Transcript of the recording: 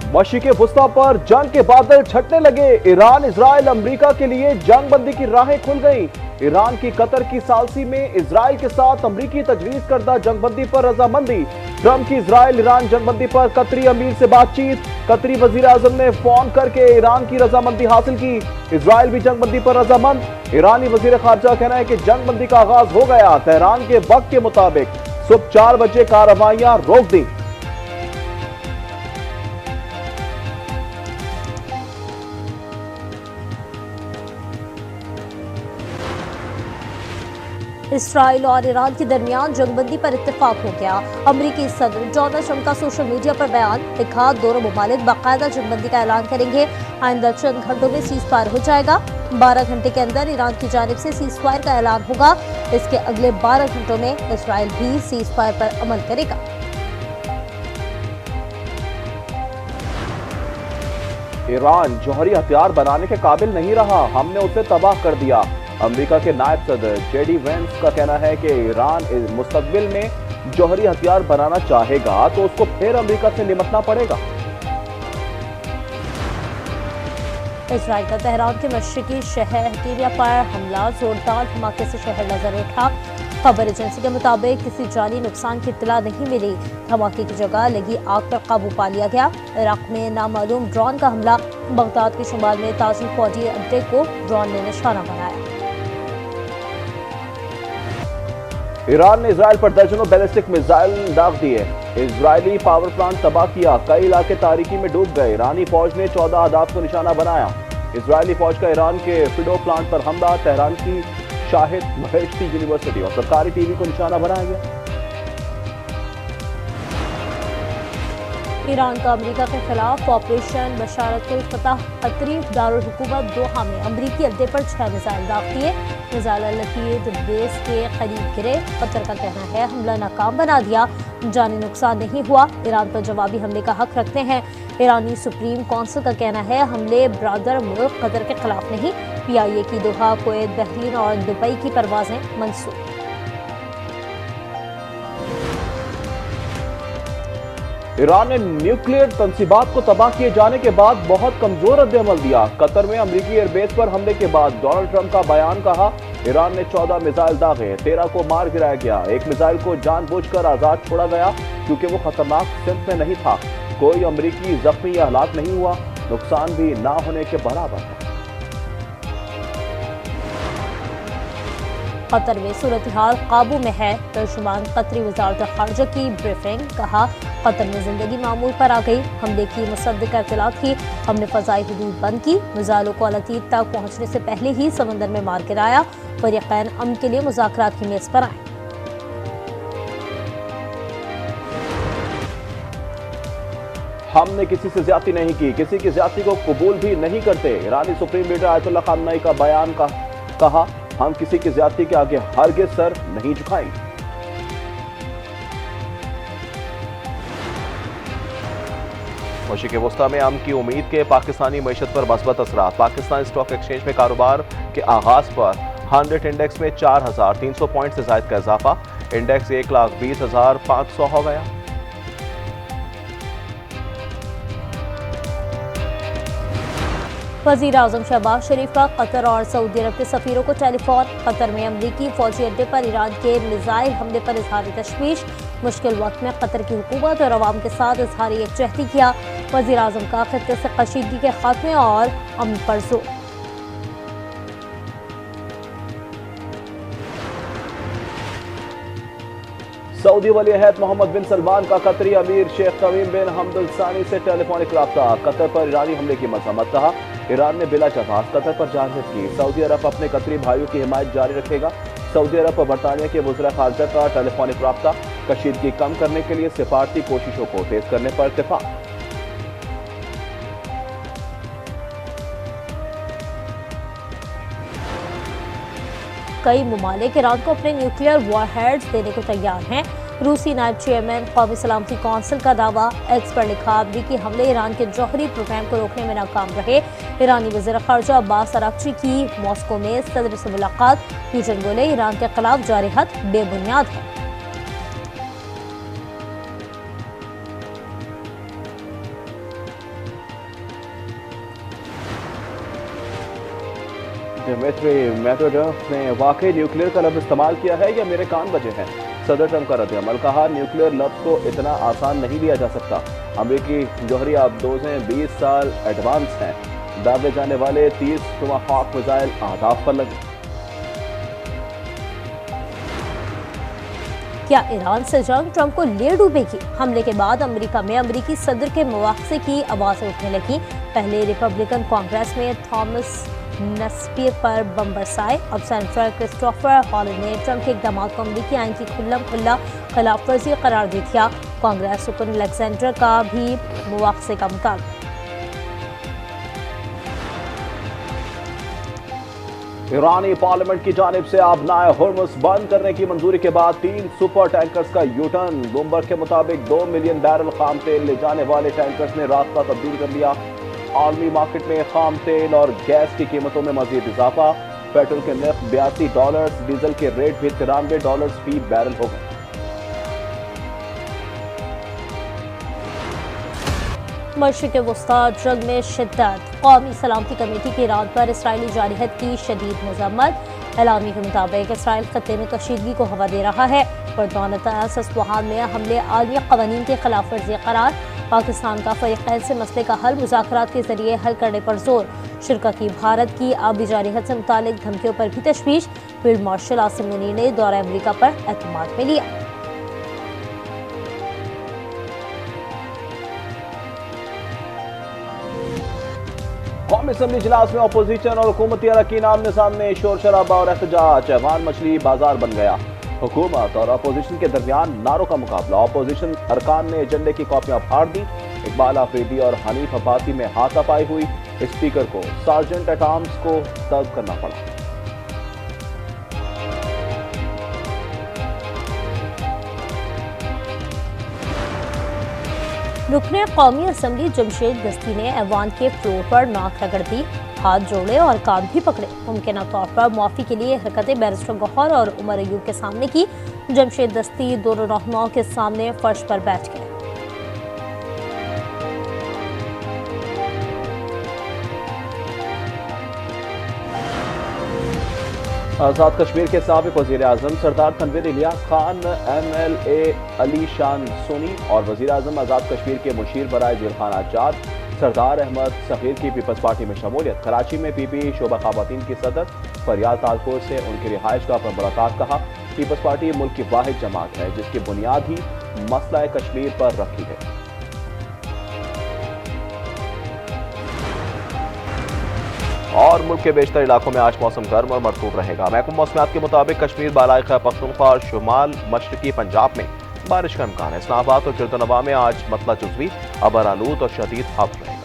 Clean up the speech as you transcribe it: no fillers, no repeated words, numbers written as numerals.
मशरिक़ वुस्ता पर जंग के बादल छटने लगे। ईरान, इजराइल, अमेरिका के लिए जंग बंदी की राहें खुल गई। ईरान की कतर की सालसी में इजराइल के साथ अमेरिकी तजवीज करदा जंग बंदी पर रजामंदी। ट्रंप की इजराइल ईरान जंग बंदी पर कतरी अमीर से बातचीत। कतरी वजीर आजम ने फोन करके ईरान की रजामंदी हासिल की। इजराइल भी जंग बंदी पर रजामंद। ईरानी वजीर खारजा कहना है कि जंग बंदी का आगाज हो गया। तेहरान के वक्त के मुताबिक सुबह 4 बजे कार्रवाइयां रोक दी। इसराइल और ईरान के दरमियान जंगबंदी पर इत्तेफाक हो गया। अमेरिकी सदर डोनाल्ड ट्रंप का सोशल मीडिया पर बयान लिखा, दोनों मुमालिक बाकायदा जंगबंदी का ऐलान करेंगे। आइंदा चंद घंटों में सीज फायर हो जाएगा। 12 घंटे के अंदर ईरान की जानिब से सीज फायर का ऐलान होगा। इसके अगले 12 घंटों में इसराइल भी सीज फायर पर अमल करेगा। ईरान जौहरी हथियार बनाने के काबिल नहीं रहा, हमने उसे तबाह कर दिया। अमेरिका के नायब सदर जेडी वेंस का कहना है कि ईरान मुस्तकबिल में जौहरी हथियार बनाना चाहेगा तो उसको फिर अमेरिका से निपटना पड़ेगा। इसराइल का तेहरान के मशरिकी शहर हकीमिया पर हमला, जोरदार धमाके से शहर नजर उठा। खबर एजेंसी के मुताबिक किसी जानी नुकसान की इत्तला नहीं मिली। धमाके की जगह लगी आग पर काबू पा लिया गया। इराक में नामालूम ड्रोन का हमला, बगदाद के शुमाल में ताजी फौजी अड्डे को ड्रोन ने निशाना बनाया। ईरान ने इजराइल पर दर्जनों बैलिस्टिक मिसाइल दाग दिए। इजरायली पावर प्लांट तबाह किया, कई इलाके तारीकी में डूब गए। ईरानी फौज ने 14 अहदाफ को निशाना बनाया। इजरायली फौज का ईरान के फिडो प्लांट पर हमला, तेहरान की शाहिद बहेश्ती यूनिवर्सिटी और सरकारी टीवी को निशाना बनाया गया। ईरान का अमेरिका के खिलाफ ऑपरेशन बशारतुल फतह कतरी दारुल हुकूमत दोहा में अमेरिकी अड्डे पर 6 मिसाइल दाग दिए। मिसाइल लतीद बेस के करीब गिरे। कतर का कहना है हमला नाकाम बना दिया, जानी नुकसान नहीं हुआ। ईरान पर जवाबी हमले का हक रखते हैं। ईरानी सुप्रीम काउंसिल का कहना है हमले ब्रादर मुल्क कतर के खिलाफ नहीं। PIA की दोहा, कुवैत, बहरीन और दुबई की परवाजें मंसूख। ईरान ने न्यूक्लियर तंसीबात को तबाह किए जाने के बाद बहुत कमजोर रद्द-ए-अमल दिया। कतर में अमेरिकी एयरबेस पर हमले के बाद डोनाल्ड ट्रंप का बयान, कहा ईरान ने 14 मिसाइल दागे, 13 को मार गिराया गया। एक मिसाइल को जानबूझकर आजाद छोड़ा गया क्योंकि वो खतरनाक सिंक में नहीं था। कोई अमेरिकी जख्मी या हलाक नहीं हुआ, नुकसान भी ना होने के बराबर है। कतर में सूरत हाल काबू में है। तर्जुमान कतरी वजारत खारजा की ब्रीफिंग, कहा कतर में जिंदगी मामूल पर आ गई। हमले की मुसद्दिक इत्तला थी, हमने फजाई हदूद बंद की। मिसाइलों को अलतीद तक पहुंचने से पहले ही समंदर में मार गिराया। फरीक़ैन अमन के लिए मुज़ाकरात की मेज पर आए। हमने किसी से ज्यादती नहीं की, किसी की ज्यादती को कबूल भी नहीं करते। ईरानी सुप्रीम लीडर आयतुल्लाह खामनेई का बयान, कहा हम किसी की ज्यादती के आगे हरगिज़ सर नहीं झुकाएंगे। मशरिक़ वुस्ता में अमन की उम्मीद के पाकिस्तानी मईशत पर मस्बत असरात। पाकिस्तान स्टॉक एक्सचेंज में कारोबार के आगाज पर 100 इंडेक्स में 4,300 पॉइंट से ज्यादा का इजाफा। इंडेक्स 1,20,500 हो गया। वज़ीर आज़म शहबाज शरीफ का कतर और सऊदी अरब के सफीरों को टेलीफोन। कतर में अमरीकी फौजी अड्डे पर ईरान के मिसाइल हमले पर इजहार तशवीश। मुश्किल वक्त में कतर की हुकूमत और अवाम के साथ इजहार यकजहती किया। वज़ीर आज़म का खित्ते से कशीदगी के खात्मे और अमन पर जोर। सऊदी वली अहद मोहम्मद बिन सलमान का कतरी अमीर शेख तमीम बिन हमद अल सानी से टेलीफोनिक राब्ता। कतर पर ईरानी हमले की मजम्मत, कहा ईरान ने बिला जवाब कतर पर जारहत की। सऊदी अरब अपने कतरी भाइयों की हिमायत जारी रखेगा। सऊदी अरब और बरतानिया के वज़ीर खारजा का टेलीफोनिक राब्ता। कशीदगी कम करने के लिए सिफारती कोशिशों को तेज करने पर इत्तेफाक। कई मुमालिक ईरान को अपने न्यूक्लियर वॉरहेड्स देने को तैयार हैं। रूसी नायब चेयरमैन कौमी सलामती कौंसिल का दावा। एक्स पर लिखा अमरीकी हमले ईरान के जौहरी प्रोग्राम को रोकने में नाकाम रहे। ईरानी वज़ीर खारजा अब्बास अरागची की मॉस्को में सदर से मुलाकात। फ्यूजन बोले ईरान के खिलाफ जारी हद बेबुनियाद है। दिमित्री मेदवेदेव ने वाकई न्यूक्लियर का लफ्ज इस्तेमाल किया है या मेरे कान बजे हैं? सदर ट्रंप का रद्द-ए-अमल, कहा न्यूक्लियर लफ्ज को इतना आसान नहीं लिया जा सकता। अमेरिकी जौहरी आबदोजें 20 साल एडवांस हैं। दागे जाने वाले 30 टोमाहॉक मिसाइल अहदाफ पर लगे। क्या ईरान से जंग ट्रंप को ले डूबेगी? हमले के बाद अमेरिका में अमेरिकी सदर के मुआवजे की आवाजें उठने लगी। पहले रिपब्लिकन कांग्रेस में थॉमस नस्पियर पर बम बरसाए। अब सेनेटर क्रिस्टोफर हॉलैंड ने ट्रंप के इक़दाम को अमेरिकी आइन की खुल्ला खिलाफ वर्जी करार दे दिया। कांग्रेस रुकन अलेक्जेंडर का भी मुआवजे का मुतालबा। ईरानी पार्लियामेंट की जानिब से आबनाए हुर्मुज़ बंद करने की मंजूरी के बाद 3 सुपर टैंकर्स का यूटर्न। ब्लूमबर्ग के मुताबिक 2 मिलियन बैरल खाम तेल ले जाने वाले टैंकर्स ने रास्ता तब्दील कर लिया। आलमी मार्केट में खाम तेल और गैस की कीमतों में मजीद इजाफा। पेट्रोल के नर्ख $82, डीजल के रेट भी $93 फी बैरल हो गए। मशरिक़ वस्ता जंग में शिद्दत। कौमी सलामती कमेटी की ईरान पर इसराइली जारहत की शदीद मज़म्मत। एलामी के मुताबिक इसराइल खत्ते में कशीदगी को हवा दे रहा है। असफ़हान में हमले आलमी क़वानीन के खिलाफ वर्जी करार। पाकिस्तान का फ़रीक़ैन से मसले का हल मुज़ाकरात के जरिए हल करने पर जोर। शुरा की भारत की आबी जारहत से मुतालिक धमकियों पर भी तशवीश। फील्ड मार्शल आसिम मुनीर ने दौरा अमरीका पर एतमाद में लिया। कौमी असम्बली इजलास में अपोजिशन और हुकूमती अरकान आमने सामने शोर शराबा और एहतजाज। अफगान मछली बाजार बन गया। हुकूमत और अपोजिशन के दरमियान नारों का मुकाबला। अपोजिशन अरकान ने एजेंडे की कॉपियां फाड़ दी। इकबाल आफरीदी और हनीफ अब्बासी में हाथापाई हुई। स्पीकर को सार्जेंट एट आर्म्स को तलब करना पड़ा। रुकने कौमी असम्बली जमशेद दस्ती ने ऐवान के फ्लोर पर नाक रगड़ दी, हाथ जोड़े और कान भी पकड़े। मुमकिन तौर पर मुआफ़ी के लिए हरकतें बैरिस्टर गौहर और उमर अयूब के सामने की। जमशेद दस्ती दोनों रहनुमाओं के सामने फर्श पर बैठ गए। आज़ाद कश्मीर के साबिक वज़ीर आज़म सरदार तनवीर इलियास खान, MLA अली शान सोनी और वज़ीर आज़म आज़ाद कश्मीर के मुशीर बराए जिलखान आजाद सरदार अहमद सग़ीर की पीपल्स पार्टी में शमूलियत। कराची में PP शोबा ख़वातीन की सदर फरियाद तालकोर से उनकी रिहाइश गाह पर मुलाकात। कहा पीपल्स पार्टी मुल्क की वाहिद जमात है जिसकी बुनियाद ही मसला कश्मीर पर रखी है। और मुल्क के बेशतर इलाकों में आज मौसम गर्म और मरतूब रहेगा। महकमा मौसमियात के मुताबिक कश्मीर, बालाई खैबर पख्तूनख्वा और शुमाल मशरकी पंजाब में बारिश का इम्कान है। इस्लामाबाद और गिरदोनवा में आज मतला जुज़वी, अबर आलूद और शदीद हवा रहेगी।